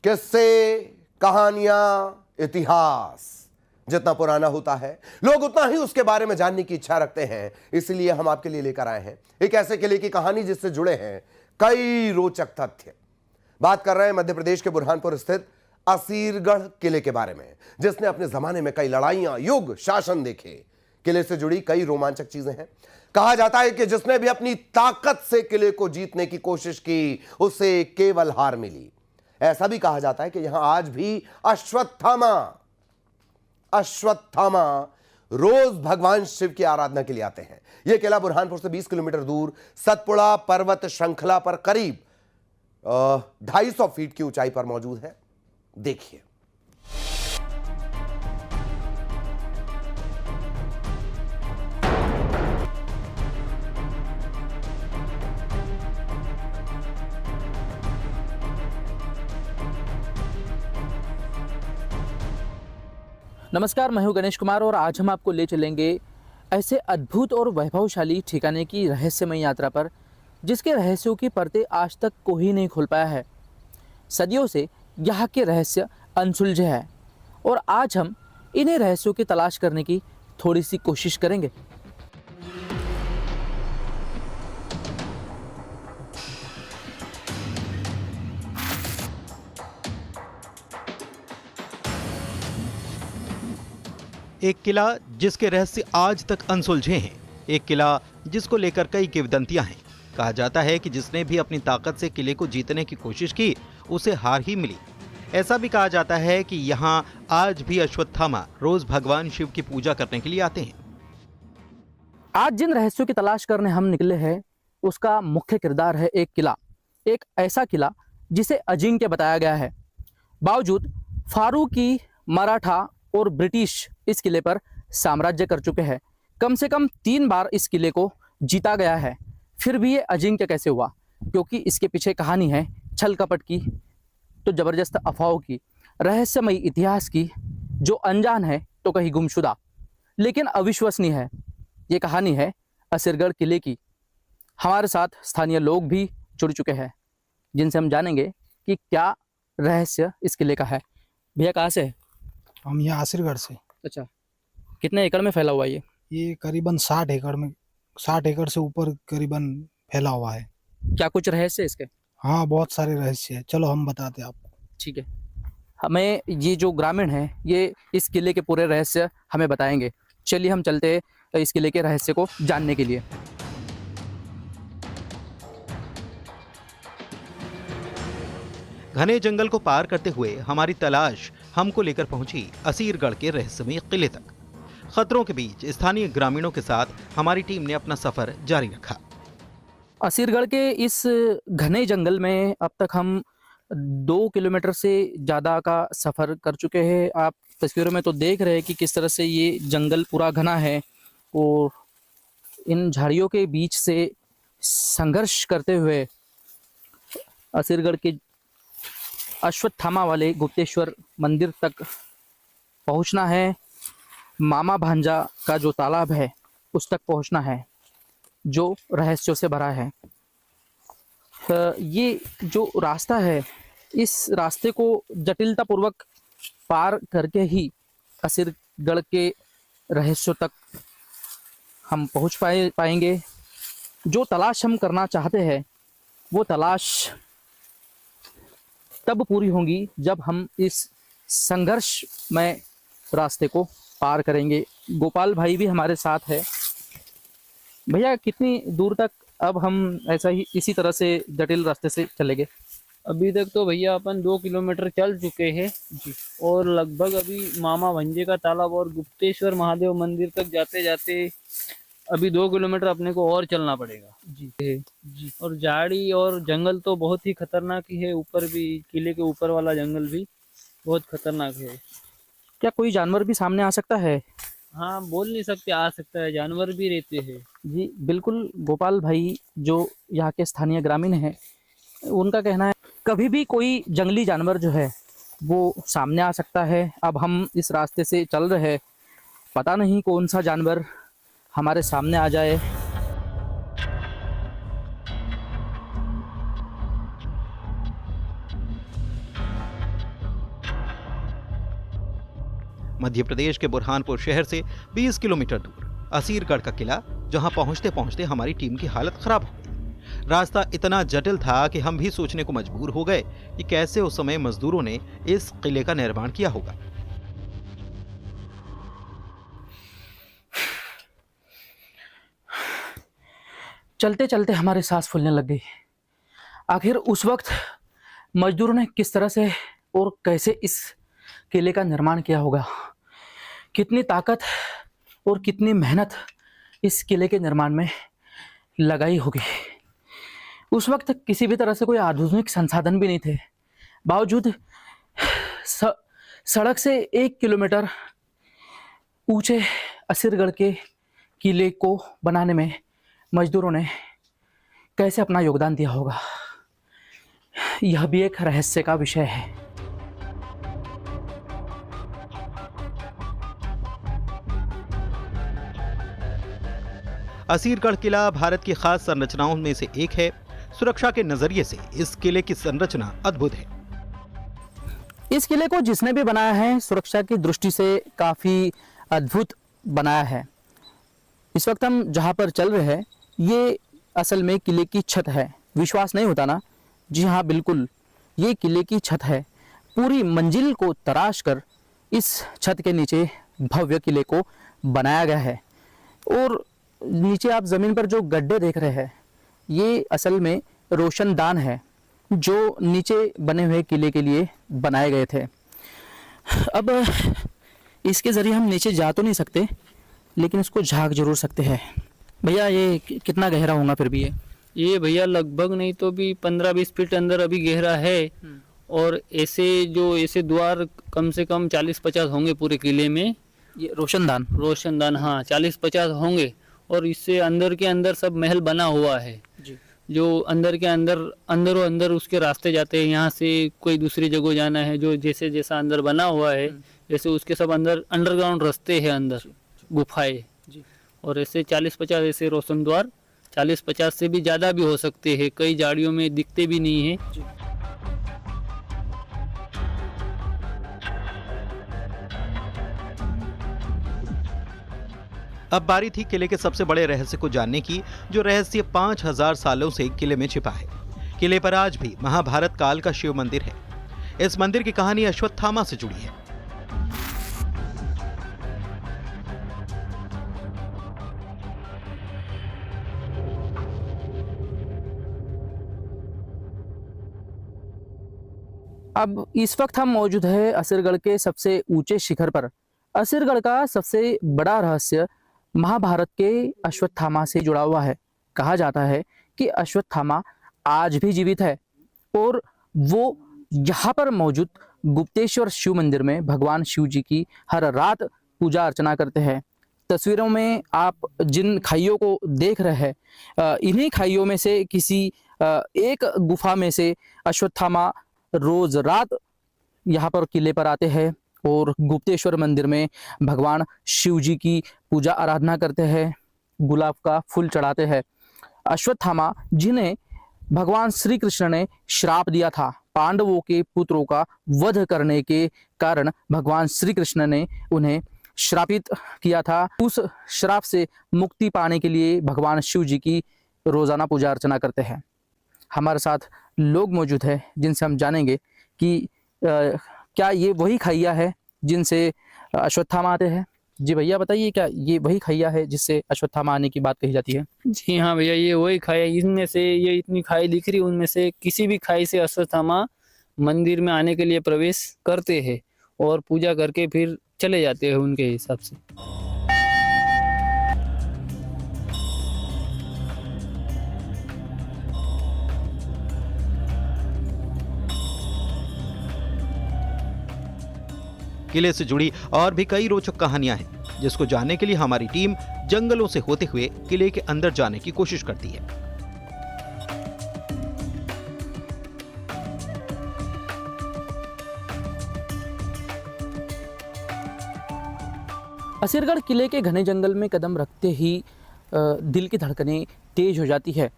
किस्से, कहानियां, इतिहास जितना पुराना होता है लोग उतना ही उसके बारे में जानने की इच्छा रखते हैं। इसलिए हम आपके लिए लेकर आए हैं एक ऐसे किले की कहानी जिससे जुड़े हैं कई रोचक तथ्य। बात कर रहे हैं मध्य प्रदेश के बुरहानपुर स्थित असीरगढ़ किले के बारे में, जिसने अपने जमाने में कई लड़ाइयां, युग, शासन देखे। किले से जुड़ी कई रोमांचक चीजें हैं। कहा जाता है कि जिसने भी अपनी ताकत से किले को जीतने की कोशिश की उसे केवल हार मिली। ऐसा भी कहा जाता है कि यहां आज भी अश्वत्थामा रोज भगवान शिव की आराधना के लिए आते हैं। यह किला बुरहानपुर से 20 किलोमीटर दूर सतपुड़ा पर्वत श्रृंखला पर करीब 250 फीट की ऊंचाई पर मौजूद है। देखिए, नमस्कार, मैं हूं गणेश कुमार और आज हम आपको ले चलेंगे ऐसे अद्भुत और वैभवशाली ठिकाने की रहस्यमय यात्रा पर जिसके रहस्यों की परतें आज तक कोई नहीं खोल पाया है। सदियों से यहाँ के रहस्य अनसुलझे हैं और आज हम इन्हीं रहस्यों की तलाश करने की थोड़ी सी कोशिश करेंगे। एक किला जिसके रहस्य आज तक अनसुलझे हैं, एक किला जिसको लेकर कई किंवदंतियां हैं। कहा जाता है कि जिसने भी अपनी ताकत से किले को जीतने की कोशिश की उसे हार ही मिली। ऐसा भी कहा जाता है कि यहाँ आज भी अश्वत्थामा रोज भगवान शिव की पूजा करने के लिए आते हैं। आज जिन रहस्यों की तलाश करने हम निकले हैं उसका मुख्य किरदार है एक किला, एक ऐसा किला जिसे अजिंक्य बताया गया है। बावजूद फारूकी, मराठा और ब्रिटिश इस किले पर साम्राज्य कर चुके हैं। कम से कम 3 बार इस किले को जीता गया है, फिर भी ये अजिंक्य कैसे हुआ? क्योंकि इसके पीछे कहानी है छल कपट की, तो जबरदस्त अफवाहों की, रहस्यमयी इतिहास की, जो अनजान है तो कहीं गुमशुदा लेकिन अविश्वसनीय है। ये कहानी है असीरगढ़ किले की। हमारे साथ स्थानीय लोग भी जुड़ चुके हैं जिनसे हम जानेंगे कि क्या रहस्य इस किले का है। भैया कहाँ से है? हम यहाँ आसिरगढ़ से। अच्छा, कितने एकड़ में फैला हुआ है ये करीबन 60 एकड़ में, 60 एकड़ से ऊपर करीबन फैला हुआ है। क्या कुछ रहस्य है इसके? हाँ, बहुत सारे रहस्य है। चलो हम बताते हैं आपको। ठीक है, हमें ये जो ग्रामीण है ये इस किले के पूरे रहस्य हमें बताएंगे। चलिए हम चलते हैं इस किले के रहस्य को जानने के लिए। घने जंगल को पार करते हुए हमारी तलाश हमको लेकर पहुंची असीरगढ़ के रहस्यमय किले तक। खतरों के बीच स्थानीय ग्रामीणों के साथ हमारी टीम ने अपना सफर जारी रखा। असीरगढ़ के इस घने जंगल में अब तक हम 2 किलोमीटर से ज़्यादा का सफ़र कर चुके हैं। आप तस्वीरों में तो देख रहे हैं कि किस तरह से ये जंगल पूरा घना है और इन झाड़ियों के बीच से संघर्ष करते हुए असीरगढ़ के अश्वत्थामा वाले गुप्तेश्वर मंदिर तक पहुंचना है। मामा भांजा का जो तालाब है उस तक पहुंचना है जो रहस्यों से भरा है। ये जो रास्ता है, इस रास्ते को जटिलतापूर्वक पार करके ही असीरगढ़ के रहस्यों तक हम पहुंच पाएंगे। जो तलाश हम करना चाहते हैं वो तलाश तब पूरी होंगी जब हम इस संघर्ष में रास्ते को पार करेंगे। गोपाल भाई भी हमारे साथ है। भैया, कितनी दूर तक अब हम ऐसा ही इसी तरह से जटिल रास्ते से चलेंगे? अभी तक तो भैया अपन 2 किलोमीटर चल चुके हैं जी, और लगभग अभी मामा भंजे का तालाब और गुप्तेश्वर महादेव मंदिर तक जाते जाते अभी 2 किलोमीटर अपने को और चलना पड़ेगा जी। और झाड़ी और जंगल तो बहुत ही खतरनाक ही है। ऊपर भी किले के ऊपर वाला जंगल भी बहुत खतरनाक है। क्या कोई जानवर भी सामने आ सकता है? हाँ, बोल नहीं सकते, आ सकता है, जानवर भी रहते हैं जी बिल्कुल। गोपाल भाई जो यहाँ के स्थानीय ग्रामीण हैं उनका कहना है कभी भी कोई जंगली जानवर जो है वो सामने आ सकता है। अब हम इस रास्ते से चल रहे हैं, पता नहीं कौन सा जानवर हमारे सामने आ जाए। मध्य प्रदेश के बुरहानपुर शहर से 20 किलोमीटर दूर असीरगढ़ का किला, जहां पहुंचते पहुंचते हमारी टीम की हालत खराब हो गई। रास्ता इतना जटिल था कि हम भी सोचने को मजबूर हो गए कि कैसे उस समय मजदूरों ने इस किले का निर्माण किया होगा। चलते चलते हमारी सांस फूलने लग गई। आखिर उस वक्त मजदूरों ने किस तरह से और कैसे इस किले का निर्माण किया होगा, कितनी ताकत और कितनी मेहनत इस किले के निर्माण में लगाई होगी। उस वक्त किसी भी तरह से कोई आधुनिक संसाधन भी नहीं थे, बावजूद सड़क से 1 किलोमीटर ऊंचे असीरगढ़ के किले को बनाने में मजदूरों ने कैसे अपना योगदान दिया होगा, यह भी एक रहस्य का विषय है। असीरगढ़ किला भारत की खास संरचनाओं में से एक है। सुरक्षा के नजरिए से इस किले की संरचना अद्भुत है। इस किले को जिसने भी बनाया है सुरक्षा की दृष्टि से काफ़ी अद्भुत बनाया है। इस वक्त हम जहाँ पर चल रहे हैं ये असल में किले की छत है। विश्वास नहीं होता ना? जी हाँ, बिल्कुल ये किले की छत है। पूरी मंजिल को तराश कर इस छत के नीचे भव्य किले को बनाया गया है। और नीचे आप ज़मीन पर जो गड्ढे देख रहे हैं ये असल में रोशनदान है जो नीचे बने हुए किले के लिए बनाए गए थे। अब इसके ज़रिए हम नीचे जा तो नहीं सकते, लेकिन इसको झांक जरूर सकते हैं। भैया ये कितना गहरा होगा फिर भी? ये भैया लगभग नहीं तो भी 15-20 फीट अंदर अभी गहरा है। और ऐसे द्वार कम से कम 40-50 होंगे पूरे किले में। ये रोशनदान हाँ 40-50 होंगे। और इससे अंदर के अंदर सब महल बना हुआ है जी। जो अंदर के अंदर उसके रास्ते जाते हैं। यहाँ से कोई दूसरी जगह जाना है जो जैसा अंदर बना हुआ है, जैसे उसके सब अंदर अंडरग्राउंड रास्ते हैं, अंदर गुफाएं। और ऐसे 40-50 ऐसे रोशन द्वार 40-50 से भी ज़्यादा भी हो सकते हैं। कई झाड़ियों में दिखते भी नहीं है। अब बारी थी किले के सबसे बड़े रहस्य को जानने की, जो रहस्य 5000 सालों से किले में छिपा है। किले पर आज भी महाभारत काल का शिव मंदिर है। इस मंदिर की कहानी अश्वत्थामा से जुड़ी है। अब इस वक्त हम मौजूद है असीरगढ़ के सबसे ऊंचे शिखर पर। असीरगढ़ का सबसे बड़ा रहस्य महाभारत के अश्वत्थामा से जुड़ा हुआ है। कहा जाता है कि अश्वत्थामा आज भी जीवित है और वो यहाँ पर मौजूद गुप्तेश्वर शिव मंदिर में भगवान शिव जी की हर रात पूजा अर्चना करते हैं। तस्वीरों में आप जिन खाइयों को देख रहे हैं, इन्हीं खाइयों में से किसी एक गुफा में से अश्वत्थामा रोज रात यहाँ पर किले पर आते हैं और गुप्तेश्वर मंदिर में भगवान शिव जी की पूजा आराधना करते हैं, गुलाब का फूल चढ़ाते हैं। अश्वत्थामा जिन्हें भगवान श्री कृष्ण ने श्राप दिया था, पांडवों के पुत्रों का वध करने के कारण भगवान श्री कृष्ण ने उन्हें श्रापित किया था। उस श्राप से मुक्ति पाने के लिए भगवान शिव जी की रोजाना पूजा अर्चना करते हैं। हमारे साथ लोग मौजूद हैं जिनसे हम जानेंगे कि क्या ये वही खैया है जिनसे अश्वत्थामा आते हैं। जी भैया बताइए, क्या ये वही खैया है जिससे अश्वत्थामा आने की बात कही जाती है? जी हाँ भैया, ये वही खाई। इनमें से ये इतनी खाई दिख रही, उनमें से किसी भी खाई से अश्वत्थामा मंदिर में आने के लिए प्रवेश करते हैं और पूजा करके फिर चले जाते हैं उनके हिसाब से। किले से जुड़ी और भी कई रोचक कहानियां हैं, जिसको जानने के लिए हमारी टीम जंगलों से होते हुए किले के अंदर जाने की कोशिश करती है। असीरगढ़ किले के घने जंगल में कदम रखते ही दिल की धड़कनें तेज हो जाती है।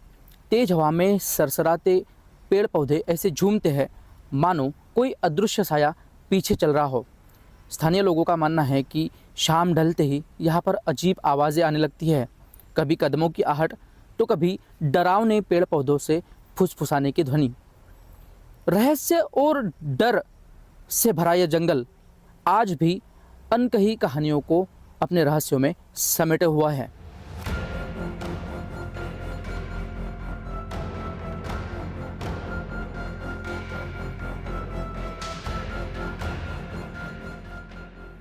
तेज हवा में सरसराते पेड़ पौधे ऐसे झूमते हैं मानो कोई अदृश्य साया पीछे चल रहा हो। स्थानीय लोगों का मानना है कि शाम ढलते ही यहाँ पर अजीब आवाज़ें आने लगती है, कभी कदमों की आहट तो कभी डरावने पेड़ पौधों से फुसफुसाने की ध्वनि। रहस्य और डर से भरा यह जंगल आज भी अनकही कहानियों को अपने रहस्यों में समेटे हुआ है।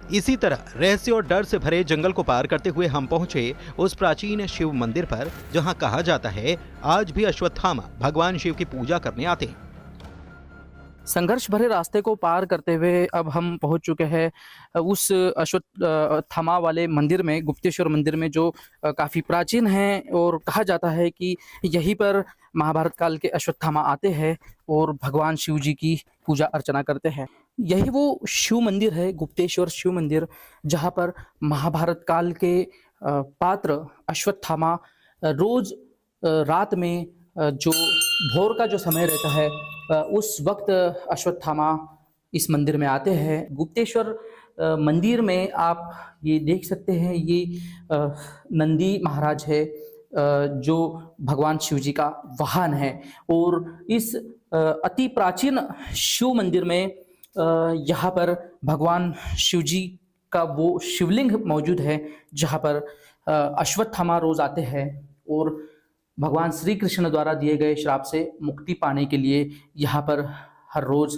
इसी तरह रहस्य और डर से भरे जंगल को पार करते हुए हम पहुंचे उस प्राचीन शिव मंदिर पर, जहां कहा जाता है आज भी अश्वत्थामा भगवान शिव की पूजा करने आते हैं। संघर्ष भरे रास्ते को पार करते हुए अब हम पहुंच चुके हैं उस अश्वत्थामा वाले मंदिर में, गुप्तेश्वर मंदिर में, जो काफ़ी प्राचीन है और कहा जाता है कि यहीं पर महाभारत काल के अश्वत्थामा आते हैं और भगवान शिव जी की पूजा अर्चना करते हैं। यही वो शिव मंदिर है, गुप्तेश्वर शिव मंदिर, जहाँ पर महाभारत काल के पात्र अश्वत्थामा रोज रात में जो भोर का जो समय रहता है उस वक्त अश्वत्थामा इस मंदिर में आते हैं। गुप्तेश्वर मंदिर में आप ये देख सकते हैं, ये नंदी महाराज है जो भगवान शिव जी का वाहन है। और इस अति प्राचीन शिव मंदिर में यहाँ पर भगवान शिव जी का वो शिवलिंग मौजूद है, जहाँ पर अश्वत्थामा रोज आते हैं और भगवान श्री कृष्ण द्वारा दिए गए श्राप से मुक्ति पाने के लिए यहाँ पर हर रोज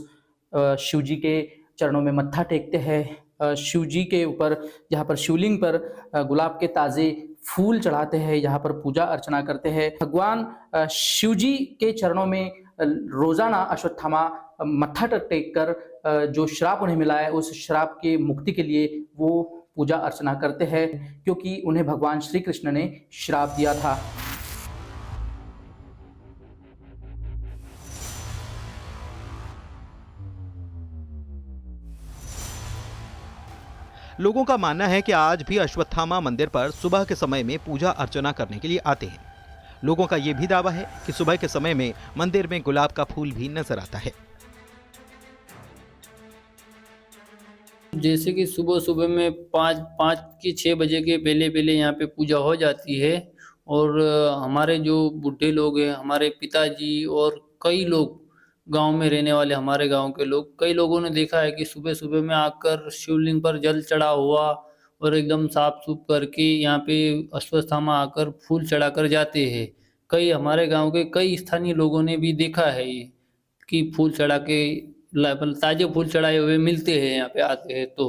शिव जी के चरणों में मत्था टेकते हैं। शिव जी के ऊपर यहाँ पर शिवलिंग पर गुलाब के ताज़े फूल चढ़ाते हैं, यहाँ पर पूजा अर्चना करते हैं। भगवान शिव जी के चरणों में रोजाना अश्वत्थामा मत्था टेक कर जो श्राप उन्हें मिला है उस श्राप के मुक्ति के लिए वो पूजा अर्चना करते हैं, क्योंकि उन्हें भगवान श्री कृष्ण ने श्राप दिया था। लोगों का मानना है कि आज भी अश्वत्थामा मंदिर पर सुबह के समय में पूजा अर्चना करने के लिए आते हैं। लोगों का यह भी दावा है कि सुबह के समय में मंदिर में गुलाब का फूल भी नजर आता है। जैसे कि सुबह सुबह में 5 की 6 बजे के पहले यहाँ पे पूजा हो जाती है और हमारे जो बूढ़े लोग हैं, हमारे पिताजी और कई लोग गांव में रहने वाले हमारे गांव के लोग, कई लोगों ने देखा है कि सुबह सुबह में आकर शिवलिंग पर जल चढ़ा हुआ और एकदम साफ सुफ करके यहाँ पे अश्वत्थामा आकर फूल चढ़ाकर जाते हैं। कई हमारे गांव के कई स्थानीय लोगों ने भी देखा है ये कि फूल चढ़ा के ताजे फूल चढ़ाए हुए मिलते हैं यहाँ पे आते हैं तो।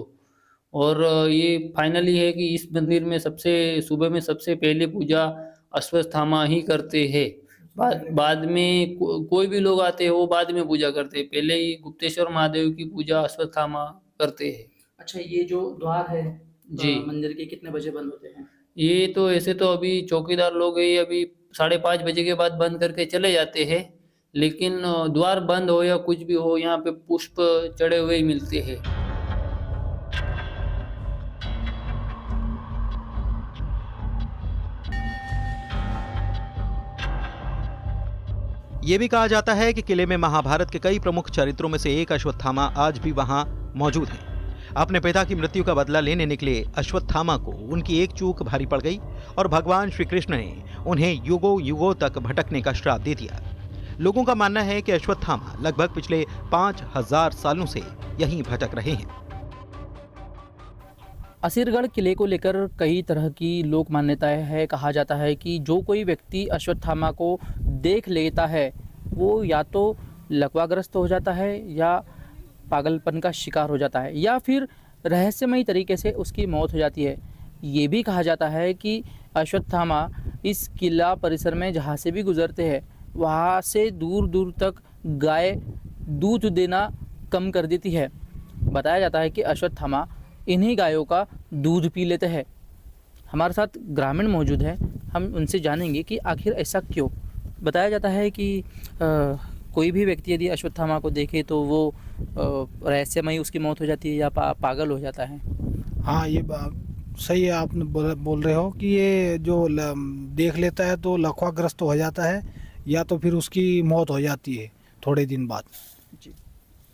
और ये फाइनली है कि इस मंदिर में सुबह में सबसे पहले पूजा अश्वत्थामा ही करते हैं। बाद में कोई भी लोग आते हैं वो बाद में पूजा करते हैं, पहले ही गुप्तेश्वर महादेव की पूजा अश्वत्थामा करते हैं। अच्छा, ये जो द्वार है जी मंदिर के कितने बजे बंद होते हैं? ये तो ऐसे तो अभी चौकीदार लोग हैं, अभी 5:30 बजे के बाद बंद करके चले जाते हैं, लेकिन द्वार बंद हो या कुछ भी हो यहाँ पे पुष्प चढ़े हुए ही मिलते हैं। ये भी कहा जाता है कि किले में महाभारत के कई प्रमुख चरित्रों में से एक अश्वत्थामा आज भी वहां मौजूद हैं। अपने पिता की मृत्यु का बदला लेने निकले अश्वत्थामा को उनकी एक चूक भारी पड़ गई और भगवान श्री कृष्ण ने उन्हें युगों युगों तक भटकने का श्राप दे दिया। लोगों का मानना है कि अश्वत्थामा लगभग पिछले 5000 सालों से यहीं भटक रहे हैं। असीरगढ़ किले को लेकर कई तरह की लोक मान्यताएं हैं। कहा जाता है कि जो कोई व्यक्ति अश्वत्थामा को देख लेता है वो या तो लकवाग्रस्त हो जाता है या पागलपन का शिकार हो जाता है या फिर रहस्यमयी तरीके से उसकी मौत हो जाती है। ये भी कहा जाता है कि अश्वत्थामा इस किला परिसर में जहाँ से भी गुजरते हैं वहाँ से दूर दूर तक गाय दूध देना कम कर देती है। बताया जाता है कि अश्वत्थामा इन्हीं गायों का दूध पी लेते हैं। हमारे साथ ग्रामीण मौजूद है, हम उनसे जानेंगे कि आखिर ऐसा क्यों। बताया जाता है कि कोई भी व्यक्ति यदि अश्वत्थामा को देखे तो वो रहस्यमयी उसकी मौत हो जाती है या पागल हो जाता है। हाँ, ये सही है, आपने बोल रहे हो कि ये जो देख लेता है तो लकवाग्रस्त हो जाता है या तो फिर उसकी मौत हो जाती है थोड़े दिन बाद। जी,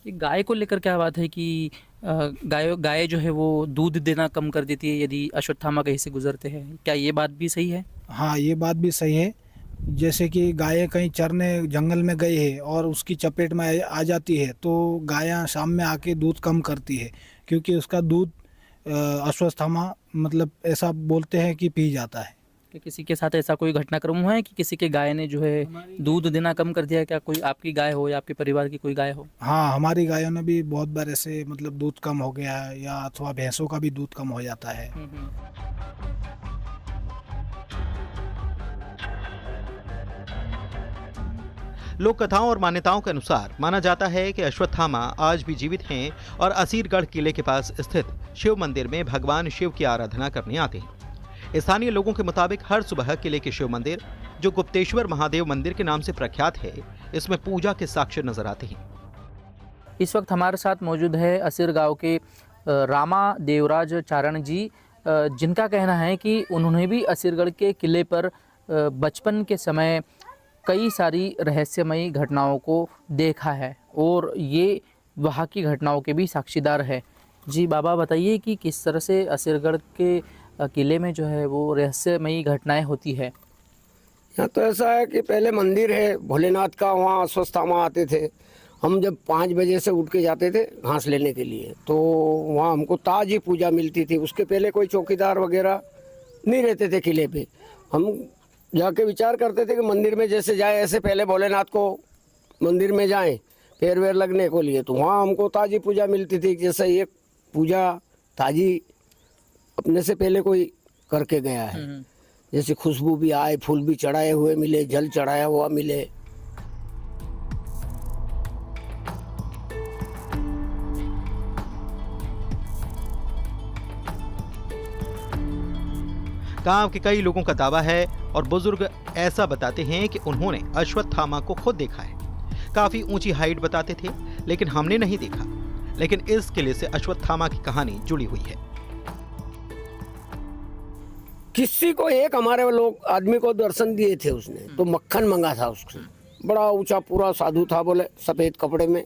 ये गाय को लेकर क्या बात है कि गाय जो है वो दूध देना कम कर देती है यदि अश्वत्थामा कहीं से गुजरते हैं, क्या ये बात भी सही है? हाँ, ये बात भी सही है। जैसे कि गायें कहीं चरने जंगल में गई है और उसकी चपेट में आ जाती है तो गायें शाम में आके दूध कम करती है, क्योंकि उसका दूध अश्वत्थामा मतलब ऐसा बोलते हैं कि पी जाता है। कि किसी के साथ ऐसा कोई घटनाक्रम हुआ है कि किसी के गाय ने जो है दूध देना कम कर दिया है? क्या कोई आपकी गाय हो या आपके परिवार की कोई गाय हो? हाँ, हमारी गायों ने भी बहुत बार ऐसे मतलब दूध कम हो गया है, या अथवा भैंसों का भी दूध कम हो जाता है। लोक कथाओं और मान्यताओं के अनुसार माना जाता है कि अश्वत्थामा आज भी जीवित हैं और असीरगढ़ किले के पास स्थित शिव मंदिर में भगवान शिव की आराधना करने आते हैं। स्थानीय लोगों के मुताबिक हर सुबह किले के शिव मंदिर, जो गुप्तेश्वर महादेव मंदिर के नाम से प्रख्यात है, इसमें पूजा के साक्ष्य नजर आते हैं। इस वक्त हमारे साथ मौजूद है असीर गांव के रामा देवराज चारण जी, जिनका कहना है कि उन्होंने भी असीरगढ़ के किले पर बचपन के समय कई सारी रहस्यमयी घटनाओं को देखा है और ये वहाँ की घटनाओं के भी साक्षीदार है। जी बाबा, बताइए कि किस तरह से असीरगढ़ के किले में जो है वो रहस्यमयी घटनाएं होती है। यहाँ तो ऐसा है कि पहले मंदिर है भोलेनाथ का, वहाँ अश्वत्थामा आते थे। हम जब 5 बजे से उठ के जाते थे घास लेने के लिए, तो वहाँ हमको ताज़ी पूजा मिलती थी। उसके पहले कोई चौकीदार वगैरह नहीं रहते थे किले पे। हम जाके विचार करते थे कि मंदिर में जैसे जाए ऐसे पहले भोलेनाथ को मंदिर में जाएं पैर वैर लगने को लिए, तो वहाँ हमको ताज़ी पूजा मिलती थी। जैसे ये पूजा ताज़ी अपने से पहले कोई करके गया है, जैसे खुशबू भी आए, फूल भी चढ़ाए हुए मिले, जल चढ़ाया हुआ मिले। गांव के कई लोगों का दावा है और बुजुर्ग ऐसा बताते हैं कि उन्होंने अश्वत्थामा को खुद देखा है। काफी ऊंची हाइट बताते थे, लेकिन हमने नहीं देखा। लेकिन इस किले से अश्वत्थामा की कहानी जुड़ी हुई है। किसी को एक हमारे लोग आदमी को दर्शन दिए थे उसने, तो मक्खन मंगा था उससे। बड़ा ऊंचा पूरा साधु था, बोले सफेद कपड़े में,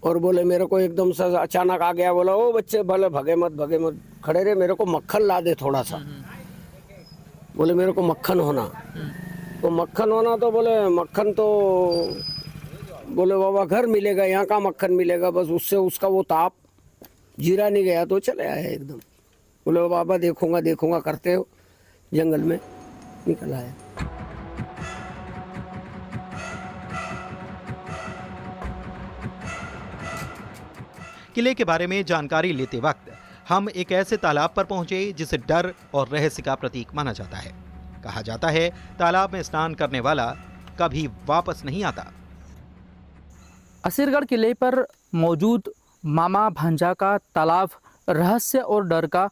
और बोले मेरे को एकदम से अचानक आ गया, बोला ओ बच्चे भले भगे मत खड़े रहे, मेरे को मक्खन ला दे थोड़ा सा। बोले मेरे को मक्खन होना, तो मक्खन होना, तो बोले मक्खन तो बोले बाबा घर मिलेगा, यहाँ का मक्खन मिलेगा। बस उससे उसका वो ताप जीरा नहीं गया तो चले आए एकदम। बोले बाबा देखूंगा करते हो जंगल में निकल आया। किले के बारे में जानकारी लेते वक्त हम एक ऐसे तालाब पर पहुंचे जिसे डर और रहस्य का प्रतीक माना जाता है। कहा जाता है तालाब में स्नान करने वाला कभी वापस नहीं आता। असीरगढ़ किले पर मौजूद मामा भांजा का तालाब रहस्य और डर का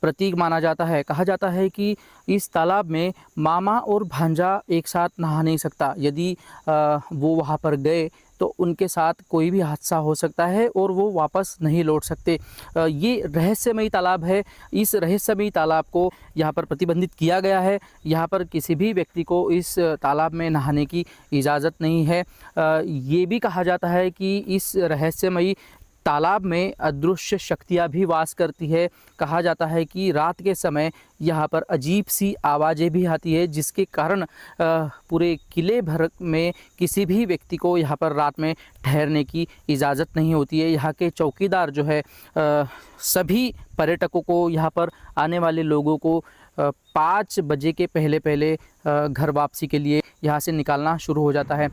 प्रतीक माना जाता है। कहा जाता है कि इस तालाब में मामा और भांजा एक साथ नहा नहीं सकता। यदि वो वहाँ पर गए तो उनके साथ कोई भी हादसा हो सकता है और वो वापस नहीं लौट सकते। ये रहस्यमयी तालाब है। इस रहस्यमयी तालाब को यहाँ पर प्रतिबंधित किया गया है। यहाँ पर किसी भी व्यक्ति को इस तालाब में नहाने की इजाज़त नहीं है। ये भी कहा जाता है कि इस रहस्यमयी तालाब में अदृश्य शक्तियाँ भी वास करती है। कहा जाता है कि रात के समय यहाँ पर अजीब सी आवाज़ें भी आती है, जिसके कारण पूरे किले भर में किसी भी व्यक्ति को यहाँ पर रात में ठहरने की इजाज़त नहीं होती है। यहाँ के चौकीदार जो है सभी पर्यटकों को, यहाँ पर आने वाले लोगों को 5 बजे के पहले घर वापसी के लिए यहाँ से निकालना शुरू हो जाता है।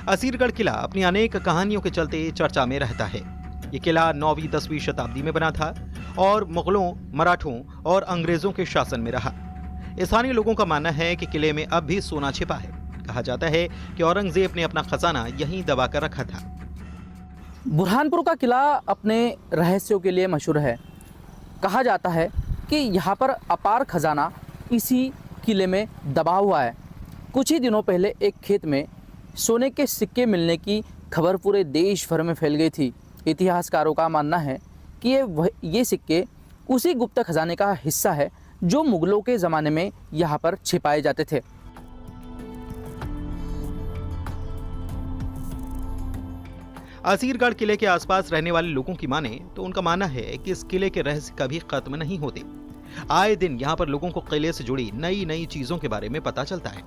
असीरगढ़ किला अपनी अनेक कहानियों के चलते चर्चा में रहता है। ये किला 9वीं 10वीं शताब्दी में बना था और मुगलों, मराठों और अंग्रेजों के शासन में रहा। स्थानीय लोगों का मानना है कि किले में अब भी सोना छिपा है। कहा जाता है कि औरंगजेब ने अपना खजाना यहीं दबा कर रखा था। बुरहानपुर का किला अपने रहस्यों के लिए मशहूर है। कहा जाता है कि यहाँ पर अपार खजाना इसी किले में दबा हुआ है। कुछ ही दिनों पहले एक खेत में सोने के सिक्के मिलने की खबर पूरे देश भर में फैल गई थी। इतिहासकारों का मानना है कि ये सिक्के उसी गुप्त खजाने का हिस्सा है जो मुगलों के ज़माने में यहाँ पर छिपाए जाते थे। असीरगढ़ किले के आसपास रहने वाले लोगों की माने तो उनका मानना है कि इस किले के रहस्य कभी खत्म नहीं होते। आए दिन यहाँ पर लोगों को किले से जुड़ी नई नई चीजों के बारे में पता चलता है।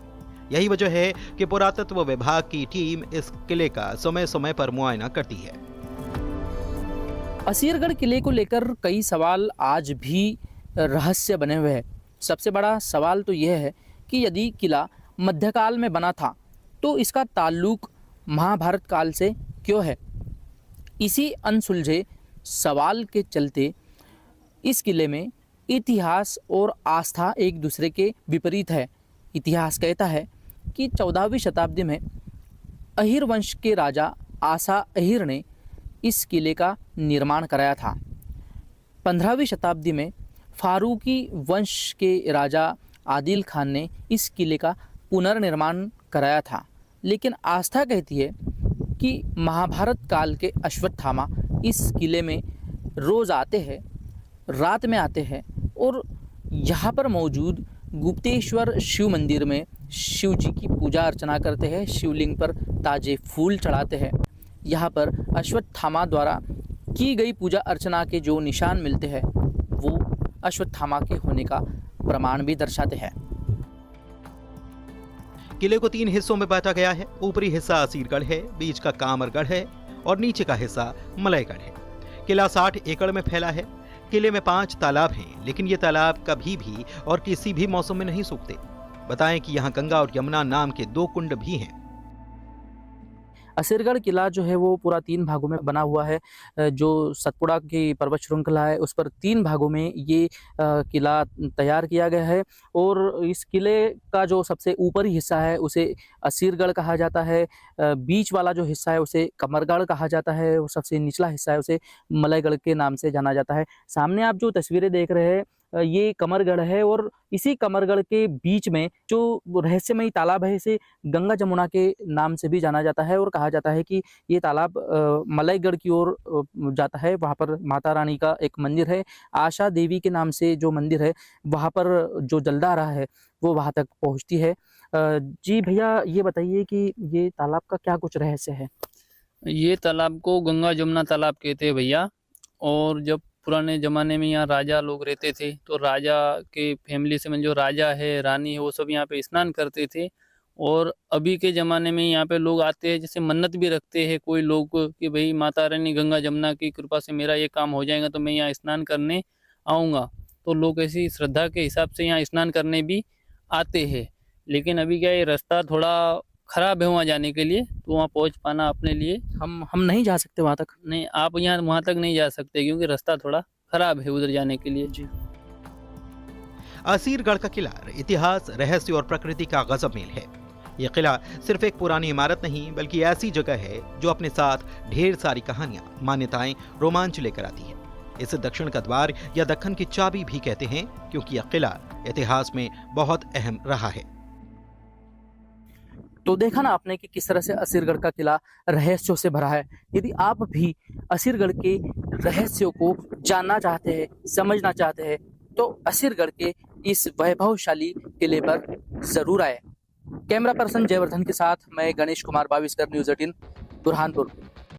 यही वजह है कि पुरातत्व विभाग की टीम इस किले का समय समय पर मुआयना करती है। असीरगढ़ किले को लेकर कई सवाल आज भी रहस्य बने हुए हैं। सबसे बड़ा सवाल तो यह है कि यदि किला मध्यकाल में बना था तो इसका ताल्लुक महाभारत काल से क्यों है। इसी अनसुलझे सवाल के चलते इस किले में इतिहास और आस्था एक दूसरे के विपरीत है। इतिहास कहता है कि 14वीं शताब्दी में अहिर वंश के राजा आसा अहिर ने इस किले का निर्माण कराया था। 15वीं शताब्दी में फारूकी वंश के राजा आदिल खान ने इस किले का पुनर्निर्माण कराया था। लेकिन आस्था कहती है कि महाभारत काल के अश्वत्थामा इस किले में रोज़ आते हैं, रात में आते हैं और यहाँ पर मौजूद गुप्तेश्वर शिव मंदिर में शिव जी की पूजा अर्चना करते हैं, शिवलिंग पर ताजे फूल चढ़ाते हैं। यहाँ पर अश्वत्थामा द्वारा की गई पूजा अर्चना के जो निशान मिलते हैं वो अश्वत्थामा के होने का प्रमाण भी दर्शाते हैं। किले को 3 हिस्सों में बांटा गया है। ऊपरी हिस्सा असीरगढ़ है, बीच का कामरगढ़ है और नीचे का हिस्सा मलयगढ़ है। किला 60 एकड़ में फैला है। किले में 5 तालाब हैं, लेकिन ये तालाब कभी भी और किसी भी मौसम में नहीं सूखते। बताएं कि यहाँ गंगा और यमुना नाम के 2 कुंड भी हैं। असीरगढ़ किला जो है वो पूरा 3 भागों में बना हुआ है। जो सतपुड़ा की पर्वत श्रृंखला है उस पर 3 भागों में ये किला तैयार किया गया है। और इस किले का जो सबसे ऊपरी हिस्सा है उसे असीरगढ़ कहा जाता है। बीच वाला जो हिस्सा है उसे कमरगढ़ कहा जाता है और सबसे निचला हिस्सा है उसे मलयगढ़ के नाम से जाना जाता है। सामने आप जो तस्वीरें देख रहे हैं ये कमरगढ़ है और इसी कमरगढ़ के बीच में जो रहस्यमयी तालाब है इसे गंगा जमुना के नाम से भी जाना जाता है। और कहा जाता है कि ये तालाब मलयगढ़ की ओर जाता है। वहाँ पर माता रानी का एक मंदिर है, आशा देवी के नाम से जो मंदिर है वहाँ पर जो जलधारा है वो वहाँ तक पहुँचती है। जी भैया ये बताइए कि ये तालाब का क्या कुछ रहस्य है। ये तालाब को गंगा जमुना तालाब कहते हैं भैया। और जब पुराने ज़माने में यहाँ राजा लोग रहते थे तो राजा के फैमिली से जो राजा है, रानी है, वो सब यहाँ पे स्नान करते थे। और अभी के ज़माने में यहाँ पे लोग आते हैं, जैसे मन्नत भी रखते हैं कोई लोग कि भाई माता रानी गंगा जमुना की कृपा से मेरा ये काम हो जाएगा तो मैं यहाँ स्नान करने आऊँगा। तो लोग ऐसी श्रद्धा के हिसाब से यहाँ स्नान करने भी आते हैं। लेकिन अभी क्या ये रास्ता थोड़ा ख़राब है वहाँ जाने के लिए, तो वहाँ पहुँच पाना अपने लिए हम नहीं जा सकते वहाँ तक। नहीं, आप यहाँ वहाँ तक नहीं जा सकते क्योंकि रास्ता थोड़ा खराब है उधर जाने के लिए। जी असीरगढ़ का किला इतिहास, रहस्य और प्रकृति का गजब मेल है। यह किला सिर्फ एक पुरानी इमारत नहीं बल्कि ऐसी जगह है जो अपने साथ ढेर सारी कहानियां, मान्यताएं, रोमांच लेकर आती है। इसे दक्षिण का द्वार या दक्कन की चाबी भी कहते हैं क्योंकि यह किला इतिहास में बहुत अहम रहा है। तो देखा ना आपने कि किस तरह से असीरगढ़ का किला रहस्यों से भरा है। यदि आप भी असीरगढ़ के रहस्यों को जानना चाहते हैं, समझना चाहते हैं तो असीरगढ़ के इस वैभवशाली किले पर जरूर आए। कैमरा पर्सन जयवर्धन के साथ मैं गणेश कुमार, 22 न्यूज़ 18 बुरहानपुर।